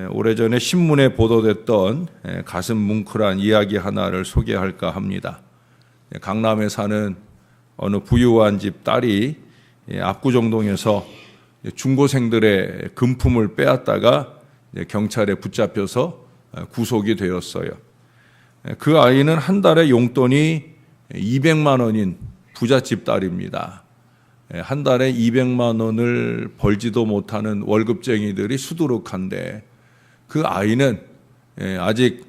오래전에 신문에 보도됐던 가슴 뭉클한 이야기 하나를 소개할까 합니다. 강남에 사는 어느 부유한 집 딸이 압구정동에서 중고생들의 금품을 빼앗다가 경찰에 붙잡혀서 구속이 되었어요. 그 아이는 한 달에 용돈이 200만 원인 부잣집 딸입니다. 한 달에 200만 원을 벌지도 못하는 월급쟁이들이 수두룩한데 그 아이는 아직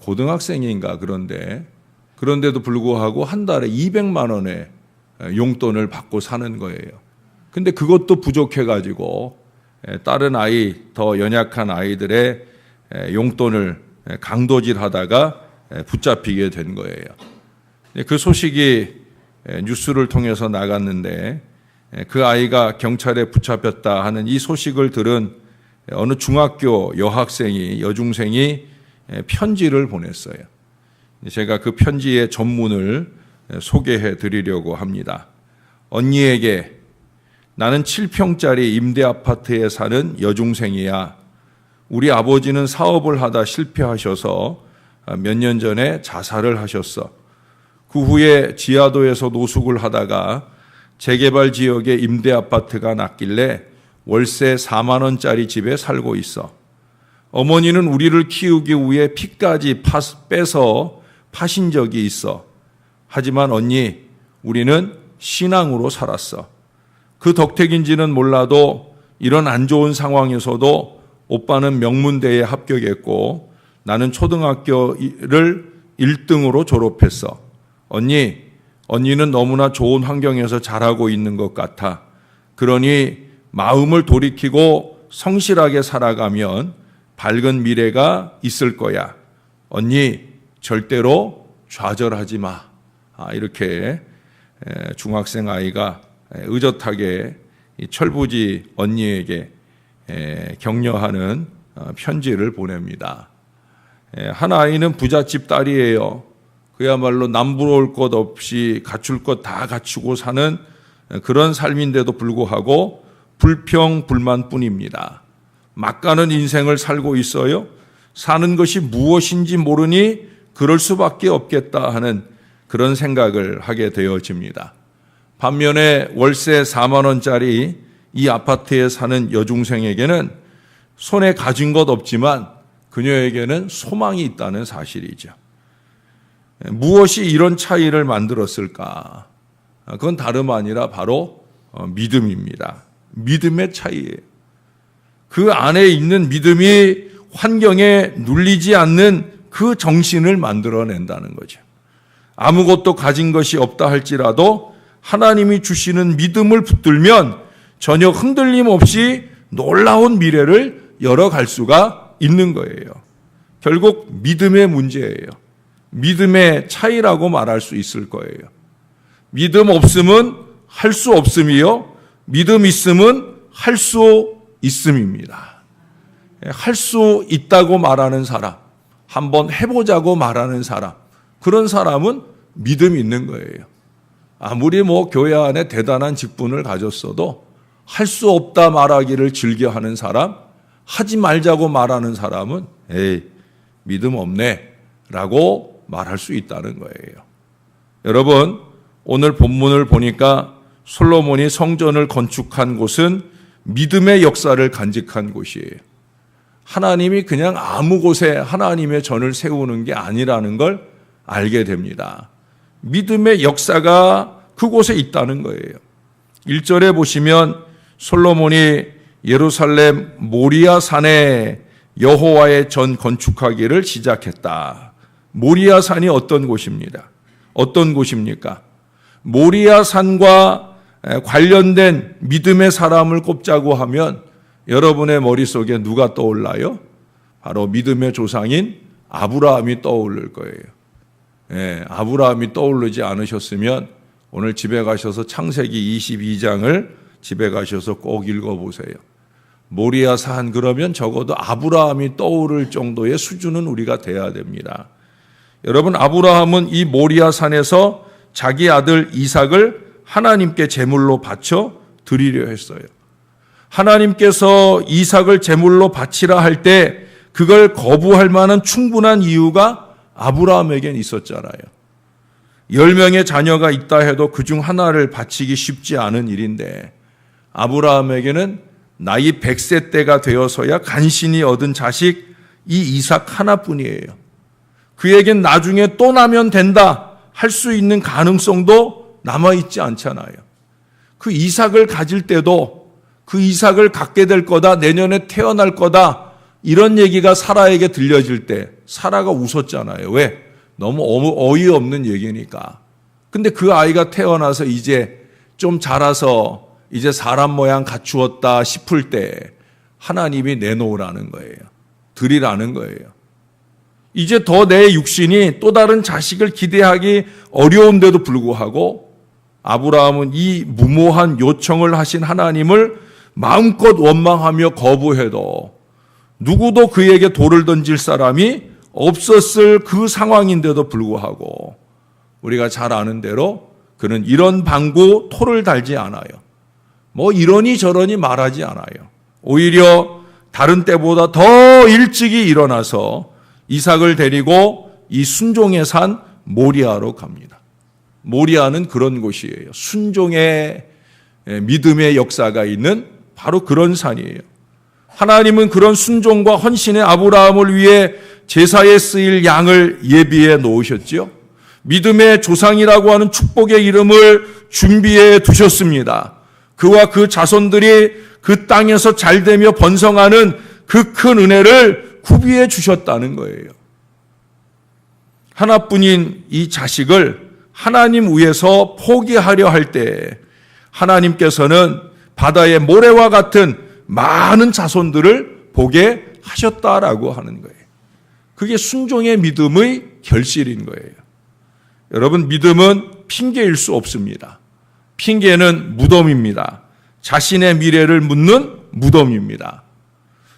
고등학생인가 그런데도 불구하고 한 달에 200만 원의 용돈을 받고 사는 거예요. 근데 그것도 부족해가지고 다른 아이, 더 연약한 아이들의 용돈을 강도질하다가 붙잡히게 된 거예요. 그 소식이 뉴스를 통해서 나갔는데 그 아이가 경찰에 붙잡혔다 하는 이 소식을 들은 어느 중학교 여중생이 편지를 보냈어요. 제가 그 편지의 전문을 소개해 드리려고 합니다. 언니에게, 나는 7평짜리 임대 아파트에 사는 여중생이야. 우리 아버지는 사업을 하다 실패하셔서 몇 년 전에 자살을 하셨어. 그 후에 지하도에서 노숙을 하다가 재개발 지역에 임대 아파트가 났길래 월세 4만 원짜리 집에 살고 있어. 어머니는 우리를 키우기 위해 피까지 빼서 파신 적이 있어. 하지만 언니, 우리는 신앙으로 살았어. 그 덕택인지는 몰라도 이런 안 좋은 상황에서도 오빠는 명문대에 합격했고 나는 초등학교를 1등으로 졸업했어. 언니는 너무나 좋은 환경에서 자라고 있는 것 같아. 그러니 마음을 돌이키고 성실하게 살아가면 밝은 미래가 있을 거야. 언니, 절대로 좌절하지 마. 이렇게 중학생 아이가 의젓하게 철부지 언니에게 격려하는 편지를 보냅니다. 한 아이는 부잣집 딸이에요. 그야말로 남부러울 것 없이 갖출 것 다 갖추고 사는 그런 삶인데도 불구하고 불평불만뿐입니다. 막가는 인생을 살고 있어요. 사는 것이 무엇인지 모르니 그럴 수밖에 없겠다 하는 그런 생각을 하게 되어집니다. 반면에 월세 4만 원짜리 이 아파트에 사는 여중생에게는 손에 가진 것 없지만 그녀에게는 소망이 있다는 사실이죠. 무엇이 이런 차이를 만들었을까? 그건 다름 아니라 바로 믿음입니다. 믿음의 차이예요. 그 안에 있는 믿음이 환경에 눌리지 않는 그 정신을 만들어낸다는 거죠. 아무것도 가진 것이 없다 할지라도 하나님이 주시는 믿음을 붙들면 전혀 흔들림 없이 놀라운 미래를 열어갈 수가 있는 거예요. 결국 믿음의 문제예요. 믿음의 차이라고 말할 수 있을 거예요. 믿음 없음은 할 수 없음이요. 믿음 있음은 할 수 있음입니다. 할 수 있다고 말하는 사람, 한번 해보자고 말하는 사람, 그런 사람은 믿음이 있는 거예요. 아무리 교회 안에 대단한 직분을 가졌어도 할 수 없다 말하기를 즐겨하는 사람, 하지 말자고 말하는 사람은 믿음 없네 라고 말할 수 있다는 거예요. 여러분, 오늘 본문을 보니까 솔로몬이 성전을 건축한 곳은 믿음의 역사를 간직한 곳이에요. 하나님이 그냥 아무 곳에 하나님의 전을 세우는 게 아니라는 걸 알게 됩니다. 믿음의 역사가 그곳에 있다는 거예요. 1절에 보시면 솔로몬이 예루살렘 모리아 산에 여호와의 전 건축하기를 시작했다. 모리아 산이 어떤 곳입니다? 어떤 곳입니까? 모리아 산과 관련된 믿음의 사람을 꼽자고 하면 여러분의 머릿속에 누가 떠올라요? 바로 믿음의 조상인 아브라함이 떠오를 거예요. 아브라함이 떠오르지 않으셨으면 오늘 집에 가셔서 창세기 22장을 집에 가셔서 꼭 읽어보세요. 모리아 산 그러면 적어도 아브라함이 떠오를 정도의 수준은 우리가 돼야 됩니다. 여러분, 아브라함은 이 모리아 산에서 자기 아들 이삭을 하나님께 제물로 바쳐 드리려 했어요. 하나님께서 이삭을 제물로 바치라 할 때 그걸 거부할 만한 충분한 이유가 아브라함에겐 있었잖아요. 10명의 자녀가 있다 해도 그중 하나를 바치기 쉽지 않은 일인데 아브라함에게는 나이 100세 때가 되어서야 간신히 얻은 자식 이 이삭 하나뿐이에요. 그에겐 나중에 또 나면 된다 할 수 있는 가능성도 남아있지 않잖아요. 그 이삭을 가질 때도 그 이삭을 갖게 될 거다, 내년에 태어날 거다 이런 얘기가 사라에게 들려질 때 사라가 웃었잖아요. 왜? 너무 어이없는 얘기니까. 근데 그 아이가 태어나서 이제 좀 자라서 이제 사람 모양 갖추었다 싶을 때 하나님이 내놓으라는 거예요. 드리라는 거예요. 이제 더 내 육신이 또 다른 자식을 기대하기 어려운데도 불구하고 아브라함은 이 무모한 요청을 하신 하나님을 마음껏 원망하며 거부해도 누구도 그에게 돌을 던질 사람이 없었을 그 상황인데도 불구하고 우리가 잘 아는 대로 그는 이런 방구 토를 달지 않아요. 뭐 이러니 저러니 말하지 않아요. 오히려 다른 때보다 더 일찍이 일어나서 이삭을 데리고 이 순종의 산 모리아로 갑니다. 모리아는 그런 곳이에요. 순종의 믿음의 역사가 있는 바로 그런 산이에요. 하나님은 그런 순종과 헌신의 아브라함을 위해 제사에 쓰일 양을 예비해 놓으셨지요. 믿음의 조상이라고 하는 축복의 이름을 준비해 두셨습니다. 그와 그 자손들이 그 땅에서 잘되며 번성하는 그 큰 은혜를 구비해 주셨다는 거예요. 하나뿐인 이 자식을 하나님 위해서 포기하려 할 때 하나님께서는 바다의 모래와 같은 많은 자손들을 보게 하셨다라고 하는 거예요. 그게 순종의 믿음의 결실인 거예요. 여러분, 믿음은 핑계일 수 없습니다. 핑계는 무덤입니다. 자신의 미래를 묻는 무덤입니다.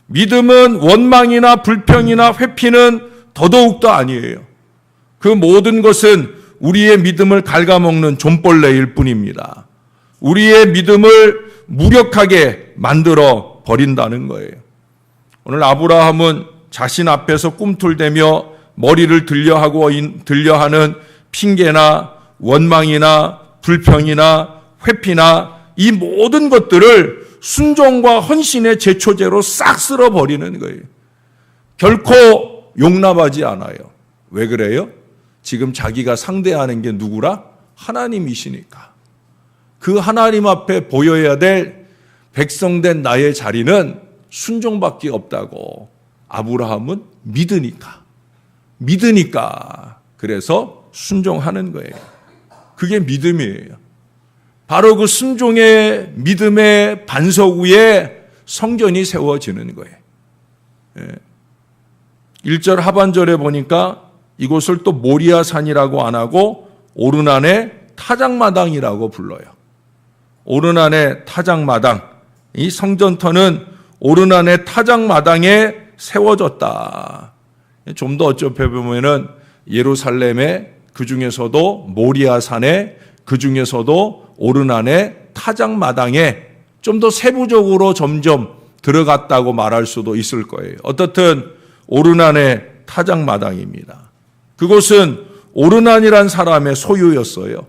믿음은 원망이나 불평이나 회피는 더더욱더 아니에요. 그 모든 것은 우리의 믿음을 갉아먹는 좀벌레일 뿐입니다. 우리의 믿음을 무력하게 만들어 버린다는 거예요. 오늘 아브라함은 자신 앞에서 꿈틀대며 머리를 들려하는 핑계나 원망이나 불평이나 회피나 이 모든 것들을 순종과 헌신의 제초제로 싹 쓸어버리는 거예요. 결코 용납하지 않아요. 왜 그래요? 지금 자기가 상대하는 게 누구라? 하나님이시니까. 그 하나님 앞에 보여야 될 백성된 나의 자리는 순종밖에 없다고 아브라함은 믿으니까. 그래서 순종하는 거예요. 그게 믿음이에요. 바로 그 순종의 믿음의 반석 위에 성전이 세워지는 거예요. 1절 하반절에 보니까 이곳을 또 모리아산이라고 안 하고 오르난의 타작마당이라고 불러요. 오르난의 타작마당. 이 성전터는 오르난의 타작마당에 세워졌다. 좀 더 어쩌면 보면은 예루살렘의 그 중에서도 모리아산의 그 중에서도 오르난의 타작마당에 좀 더 세부적으로 점점 들어갔다고 말할 수도 있을 거예요. 어떻든 오르난의 타작마당입니다. 그곳은 오르난이란 사람의 소유였어요.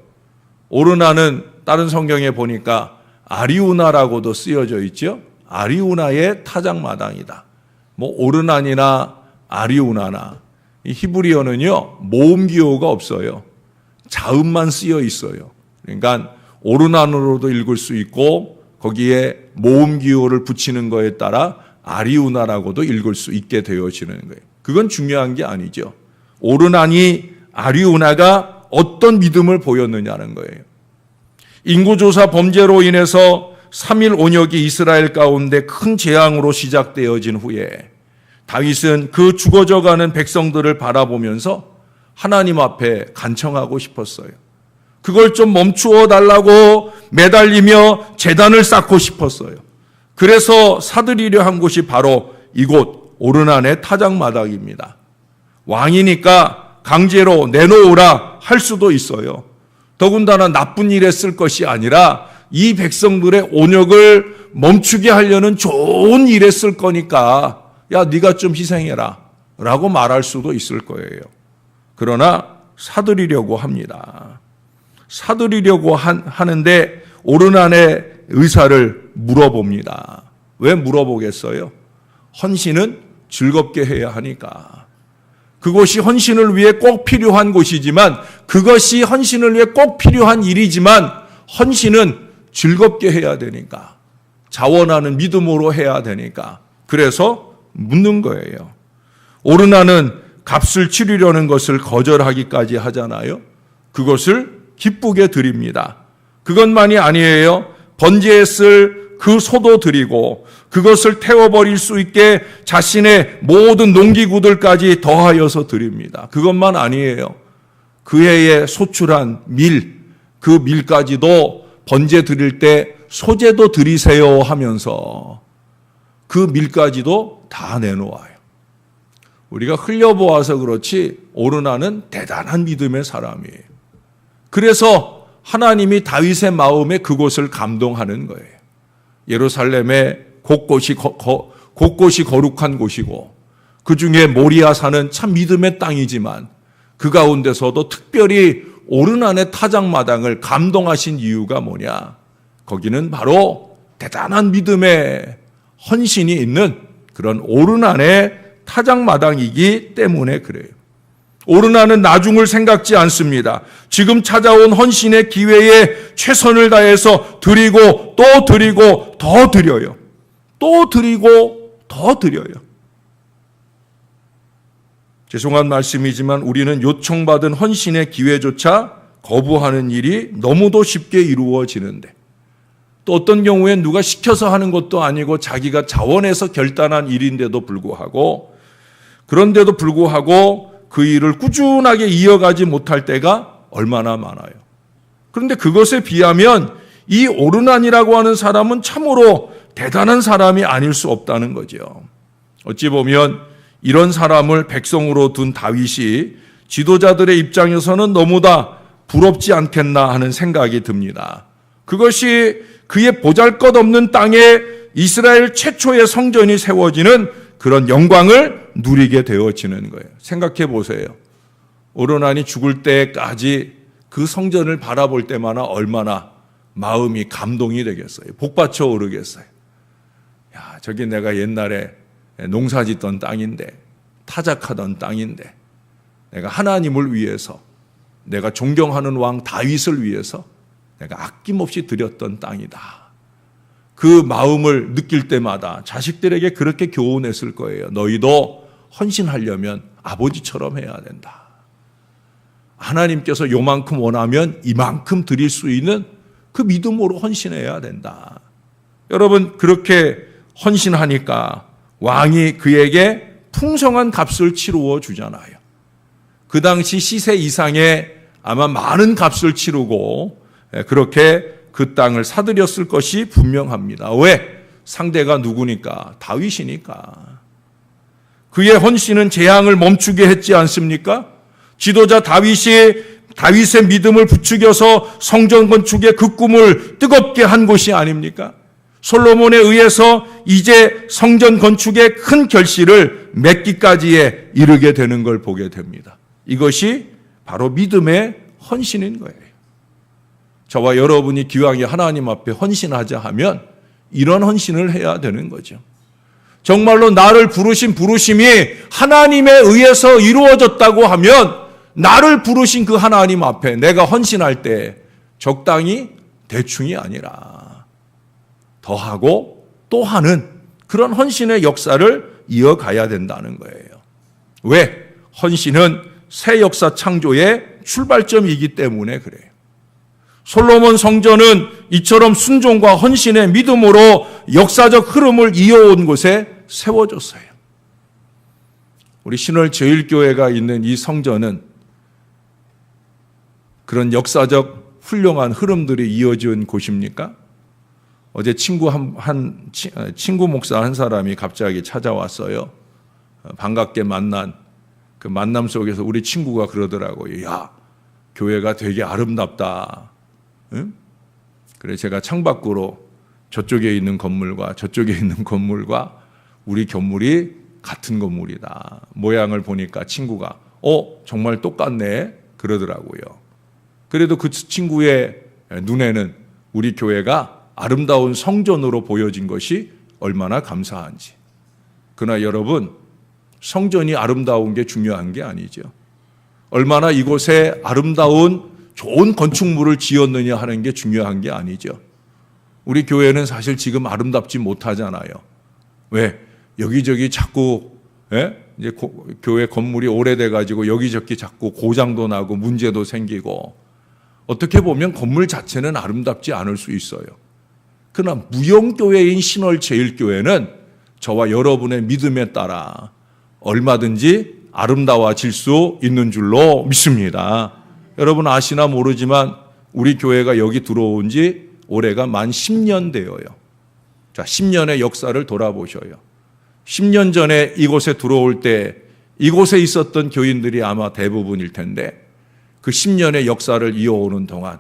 오르난은 다른 성경에 보니까 아리우나라고도 쓰여져 있죠. 아리우나의 타작마당이다. 뭐 오르난이나 아리우나나 이 히브리어는요 모음 기호가 없어요. 자음만 쓰여 있어요. 그러니까 오르난으로도 읽을 수 있고 거기에 모음 기호를 붙이는 거에 따라 아리우나라고도 읽을 수 있게 되어지는 거예요. 그건 중요한 게 아니죠. 오르난이 아리우나가 어떤 믿음을 보였느냐는 거예요. 인구조사 범죄로 인해서 3일 온역이 이스라엘 가운데 큰 재앙으로 시작되어진 후에 다윗은 그 죽어져가는 백성들을 바라보면서 하나님 앞에 간청하고 싶었어요. 그걸 좀 멈추어 달라고 매달리며 제단을 쌓고 싶었어요. 그래서 사들이려 한 곳이 바로 이곳 오르난의 타작마당입니다. 왕이니까 강제로 내놓으라 할 수도 있어요. 더군다나 나쁜 일에 쓸 것이 아니라 이 백성들의 온역을 멈추게 하려는 좋은 일에 쓸 거니까 야, 네가 좀 희생해라 라고 말할 수도 있을 거예요. 그러나 사들이려고 합니다. 사들이려고 하는데 오르난의 의사를 물어봅니다. 왜 물어보겠어요? 헌신은 즐겁게 해야 하니까. 그것이 헌신을 위해 꼭 필요한 곳이지만, 그것이 헌신을 위해 꼭 필요한 일이지만 헌신은 즐겁게 해야 되니까, 자원하는 믿음으로 해야 되니까, 그래서 묻는 거예요. 오르나는 값을 치르려는 것을 거절하기까지 하잖아요. 그것을 기쁘게 드립니다. 그것만이 아니에요. 번제했을 그 소도 드리고 그것을 태워버릴 수 있게 자신의 모든 농기구들까지 더하여서 드립니다. 그것만 아니에요. 그 해에 소출한 밀, 그 밀까지도 번제 드릴 때 소제도 드리세요 하면서 그 밀까지도 다 내놓아요. 우리가 흘려보아서 그렇지 오르나는 대단한 믿음의 사람이에요. 그래서 하나님이 다윗의 마음에 그곳을 감동하는 거예요. 예루살렘의 곳곳이 거룩한 곳이고 그 중에 모리아산은 참 믿음의 땅이지만 그 가운데서도 특별히 오르난의 타작마당을 감동하신 이유가 뭐냐? 거기는 바로 대단한 믿음의 헌신이 있는 그런 오르난의 타작마당이기 때문에 그래요. 오르나는 나중을 생각지 않습니다. 지금 찾아온 헌신의 기회에 최선을 다해서 드리고 또 드리고 더 드려요. 또 드리고 더 드려요. 죄송한 말씀이지만 우리는 요청받은 헌신의 기회조차 거부하는 일이 너무도 쉽게 이루어지는데, 또 어떤 경우엔 누가 시켜서 하는 것도 아니고 자기가 자원해서 결단한 일인데도 불구하고, 그런데도 불구하고 그 일을 꾸준하게 이어가지 못할 때가 얼마나 많아요. 그런데 그것에 비하면 이 오르난이라고 하는 사람은 참으로 대단한 사람이 아닐 수 없다는 거죠. 어찌 보면 이런 사람을 백성으로 둔 다윗이 지도자들의 입장에서는 너무나 부럽지 않겠나 하는 생각이 듭니다. 그것이 그의 보잘것없는 땅에 이스라엘 최초의 성전이 세워지는 그런 영광을 누리게 되어지는 거예요. 생각해 보세요. 오르난이 죽을 때까지 그 성전을 바라볼 때마다 얼마나 마음이 감동이 되겠어요. 복받쳐 오르겠어요. 야, 저기 내가 옛날에 농사 짓던 땅인데, 타작하던 땅인데, 내가 하나님을 위해서, 내가 존경하는 왕 다윗을 위해서 내가 아낌없이 드렸던 땅이다. 그 마음을 느낄 때마다 자식들에게 그렇게 교훈했을 거예요. 너희도 헌신하려면 아버지처럼 해야 된다. 하나님께서 요만큼 원하면 이만큼 드릴 수 있는 그 믿음으로 헌신해야 된다. 여러분, 그렇게 헌신하니까 왕이 그에게 풍성한 값을 치루어 주잖아요. 그 당시 시세 이상의 아마 많은 값을 치르고 그렇게 그 땅을 사들였을 것이 분명합니다. 왜? 상대가 누구니까? 다윗이니까. 그의 헌신은 재앙을 멈추게 했지 않습니까? 지도자 다윗의 믿음을 부추겨서 성전 건축의 그 꿈을 뜨겁게 한 것이 아닙니까? 솔로몬에 의해서 이제 성전 건축의 큰 결실을 맺기까지에 이르게 되는 걸 보게 됩니다. 이것이 바로 믿음의 헌신인 거예요. 저와 여러분이 기왕에 하나님 앞에 헌신하자 하면 이런 헌신을 해야 되는 거죠. 정말로 나를 부르신 부르심이 하나님에 의해서 이루어졌다고 하면 나를 부르신 그 하나님 앞에 내가 헌신할 때 적당히 대충이 아니라 더하고 또 하는 그런 헌신의 역사를 이어가야 된다는 거예요. 왜? 헌신은 새 역사 창조의 출발점이기 때문에 그래요. 솔로몬 성전은 이처럼 순종과 헌신의 믿음으로 역사적 흐름을 이어온 곳에 세워졌어요. 우리 신월제일교회가 있는 이 성전은 그런 역사적 훌륭한 흐름들이 이어진 곳입니까? 어제 친구 목사 한 사람이 갑자기 찾아왔어요. 반갑게 만난 그 만남 속에서 우리 친구가 그러더라고요. 야, 교회가 되게 아름답다. 응? 그래서 제가 창밖으로 저쪽에 있는 건물과 저쪽에 있는 건물과 우리 건물이 같은 건물이다. 모양을 보니까 친구가 정말 똑같네 그러더라고요. 그래도 그 친구의 눈에는 우리 교회가 아름다운 성전으로 보여진 것이 얼마나 감사한지. 그러나 여러분, 성전이 아름다운 게 중요한 게 아니죠. 얼마나 이곳에 아름다운 좋은 건축물을 지었느냐 하는 게 중요한 게 아니죠. 우리 교회는 사실 지금 아름답지 못하잖아요. 왜? 여기저기 자꾸 이제 교회 건물이 오래돼가지고 여기저기 자꾸 고장도 나고 문제도 생기고, 어떻게 보면 건물 자체는 아름답지 않을 수 있어요. 그러나 무형교회인 신월제일교회는 저와 여러분의 믿음에 따라 얼마든지 아름다워질 수 있는 줄로 믿습니다. 여러분 아시나 모르지만 우리 교회가 여기 들어온 지 올해가 만 10년 되어요. 자, 10년의 역사를 돌아보셔요. 10년 전에 이곳에 들어올 때 이곳에 있었던 교인들이 아마 대부분일 텐데, 그 10년의 역사를 이어오는 동안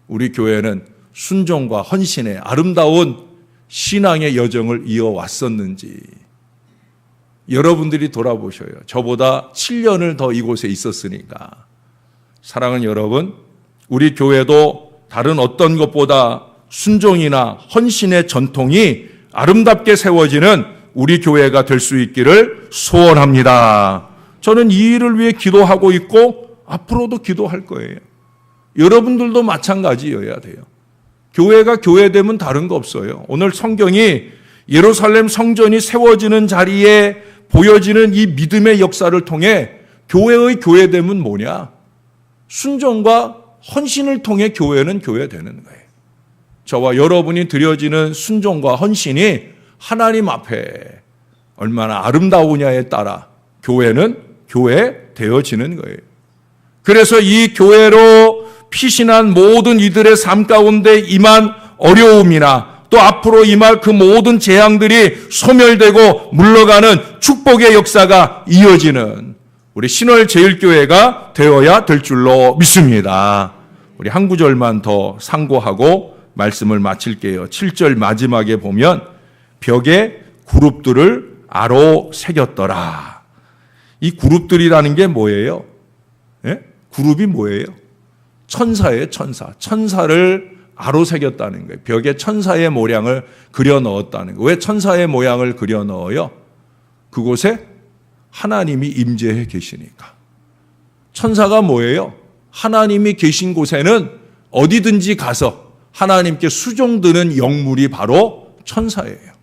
우리 교회는 순종과 헌신의 아름다운 신앙의 여정을 이어왔었는지 여러분들이 돌아보셔요. 저보다 7년을 더 이곳에 있었으니까. 사랑하는 여러분, 우리 교회도 다른 어떤 것보다 순종이나 헌신의 전통이 아름답게 세워지는 우리 교회가 될 수 있기를 소원합니다. 저는 이 일을 위해 기도하고 있고 앞으로도 기도할 거예요. 여러분들도 마찬가지여야 돼요. 교회가 교회되면 다른 거 없어요. 오늘 성경이 예루살렘 성전이 세워지는 자리에 보여지는 이 믿음의 역사를 통해 교회의 교회됨은 뭐냐? 순종과 헌신을 통해 교회는 교회되는 거예요. 저와 여러분이 드려지는 순종과 헌신이 하나님 앞에 얼마나 아름다우냐에 따라 교회는 교회 되어지는 거예요. 그래서 이 교회로 피신한 모든 이들의 삶 가운데 임한 어려움이나 또 앞으로 임할 그 모든 재앙들이 소멸되고 물러가는 축복의 역사가 이어지는 우리 신월제일교회가 되어야 될 줄로 믿습니다. 우리 한 구절만 더 상고하고 말씀을 마칠게요. 7절 마지막에 보면 벽에 그룹들을 아로 새겼더라. 이 그룹들이라는 게 뭐예요? 예? 그룹이 뭐예요? 천사예요, 천사. 천사를 아로 새겼다는 거예요. 벽에 천사의 모양을 그려 넣었다는 거예요. 왜 천사의 모양을 그려 넣어요? 그곳에 하나님이 임재해 계시니까. 천사가 뭐예요? 하나님이 계신 곳에는 어디든지 가서 하나님께 수종드는 영물이 바로 천사예요.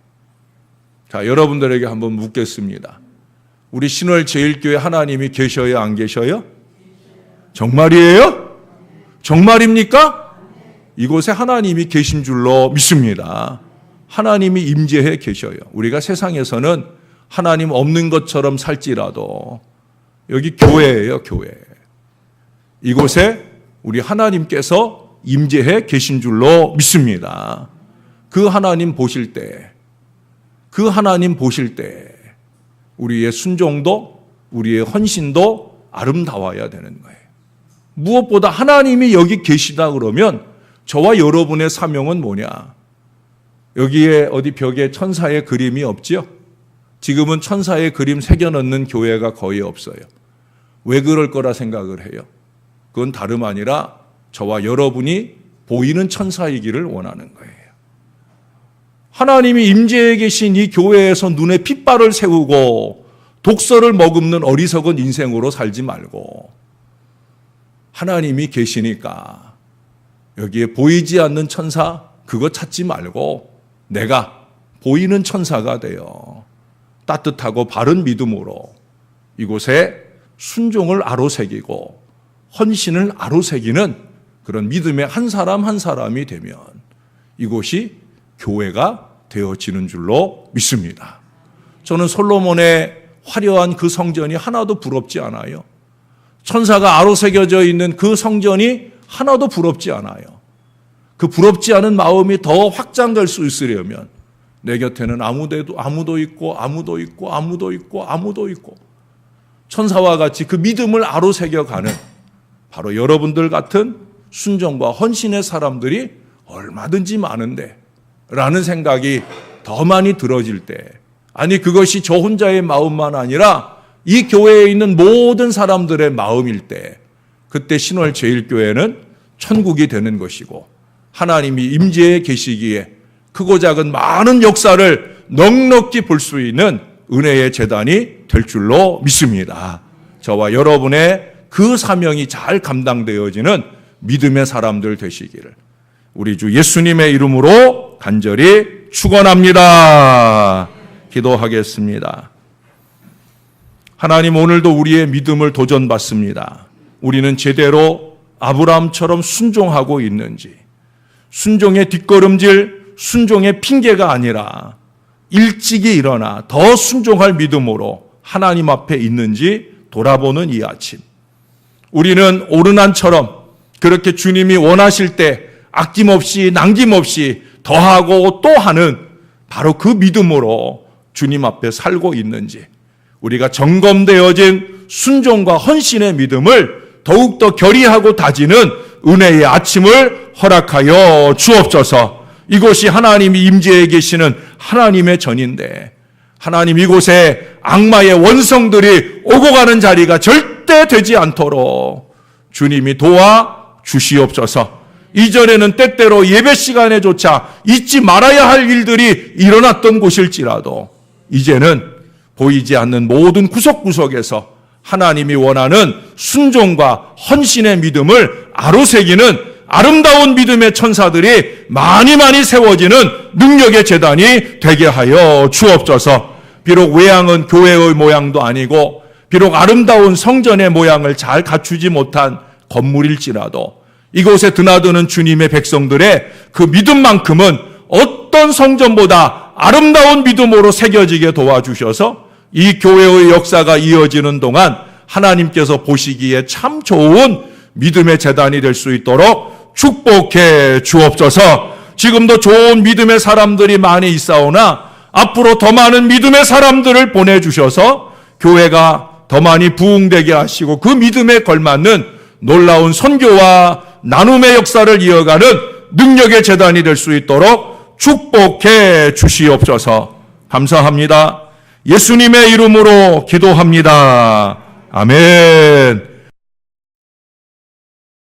자, 여러분들에게 한번 묻겠습니다. 우리 신월제일교회 하나님이 계셔요, 안 계셔요? 정말이에요? 정말입니까? 이곳에 하나님이 계신 줄로 믿습니다. 하나님이 임재해 계셔요. 우리가 세상에서는 하나님 없는 것처럼 살지라도 여기 교회예요, 교회. 이곳에 우리 하나님께서 임재해 계신 줄로 믿습니다. 그 하나님 보실 때, 그 하나님 보실 때 우리의 순종도 우리의 헌신도 아름다워야 되는 거예요. 무엇보다 하나님이 여기 계시다 그러면 저와 여러분의 사명은 뭐냐? 여기에 어디 벽에 천사의 그림이 없죠? 지금은 천사의 그림 새겨넣는 교회가 거의 없어요. 왜 그럴 거라 생각을 해요? 그건 다름 아니라 저와 여러분이 보이는 천사이기를 원하는 거예요. 하나님이 임재해 계신 이 교회에서 눈에 핏발을 세우고 독서를 머금는 어리석은 인생으로 살지 말고 하나님이 계시니까 여기에 보이지 않는 천사 그거 찾지 말고 내가 보이는 천사가 되어 따뜻하고 바른 믿음으로 이곳에 순종을 아로새기고 헌신을 아로새기는 그런 믿음의 한 사람 한 사람이 되면 이곳이 교회가 되어지는 줄로 믿습니다. 저는 솔로몬의 화려한 그 성전이 하나도 부럽지 않아요. 천사가 아로새겨져 있는 그 성전이 하나도 부럽지 않아요. 그 부럽지 않은 마음이 더 확장될 수 있으려면 내 곁에는 아무도 있고 천사와 같이 그 믿음을 아로새겨가는 바로 여러분들 같은 순종과 헌신의 사람들이 얼마든지 많은데 라는 생각이 더 많이 들어질 때, 아니 그것이 저 혼자의 마음만 아니라 이 교회에 있는 모든 사람들의 마음일 때, 그때 신월제일교회는 천국이 되는 것이고 하나님이 임재해 계시기에 크고 작은 많은 역사를 넉넉히 볼 수 있는 은혜의 재단이 될 줄로 믿습니다. 저와 여러분의 그 사명이 잘 감당되어지는 믿음의 사람들 되시기를 우리 주 예수님의 이름으로 간절히 축원합니다. 기도하겠습니다. 하나님, 오늘도 우리의 믿음을 도전받습니다. 우리는 제대로 아브라함처럼 순종하고 있는지, 순종의 뒷걸음질, 순종의 핑계가 아니라 일찍이 일어나 더 순종할 믿음으로 하나님 앞에 있는지 돌아보는 이 아침, 우리는 오르난처럼 그렇게 주님이 원하실 때 아낌없이 남김없이 더하고 또 하는 바로 그 믿음으로 주님 앞에 살고 있는지, 우리가 점검되어진 순종과 헌신의 믿음을 더욱더 결의하고 다지는 은혜의 아침을 허락하여 주옵소서. 이곳이 하나님이 임재해 계시는 하나님의 전인데, 하나님 이곳에 악마의 원성들이 오고 가는 자리가 절대 되지 않도록 주님이 도와 주시옵소서. 이전에는 때때로 예배 시간에조차 잊지 말아야 할 일들이 일어났던 곳일지라도 이제는 보이지 않는 모든 구석구석에서 하나님이 원하는 순종과 헌신의 믿음을 아로새기는 아름다운 믿음의 천사들이 많이 세워지는 능력의 재단이 되게 하여 주옵소서. 비록 외양은 교회의 모양도 아니고 비록 아름다운 성전의 모양을 잘 갖추지 못한 건물일지라도 이곳에 드나드는 주님의 백성들의 그 믿음만큼은 어떤 성전보다 아름다운 믿음으로 새겨지게 도와주셔서 이 교회의 역사가 이어지는 동안 하나님께서 보시기에 참 좋은 믿음의 재단이 될 수 있도록 축복해 주옵소서. 지금도 좋은 믿음의 사람들이 많이 있사오나 앞으로 더 많은 믿음의 사람들을 보내주셔서 교회가 더 많이 부흥되게 하시고 그 믿음에 걸맞는 놀라운 선교와 나눔의 역사를 이어가는 능력의 재단이 될 수 있도록 축복해 주시옵소서. 감사합니다. 예수님의 이름으로 기도합니다. 아멘.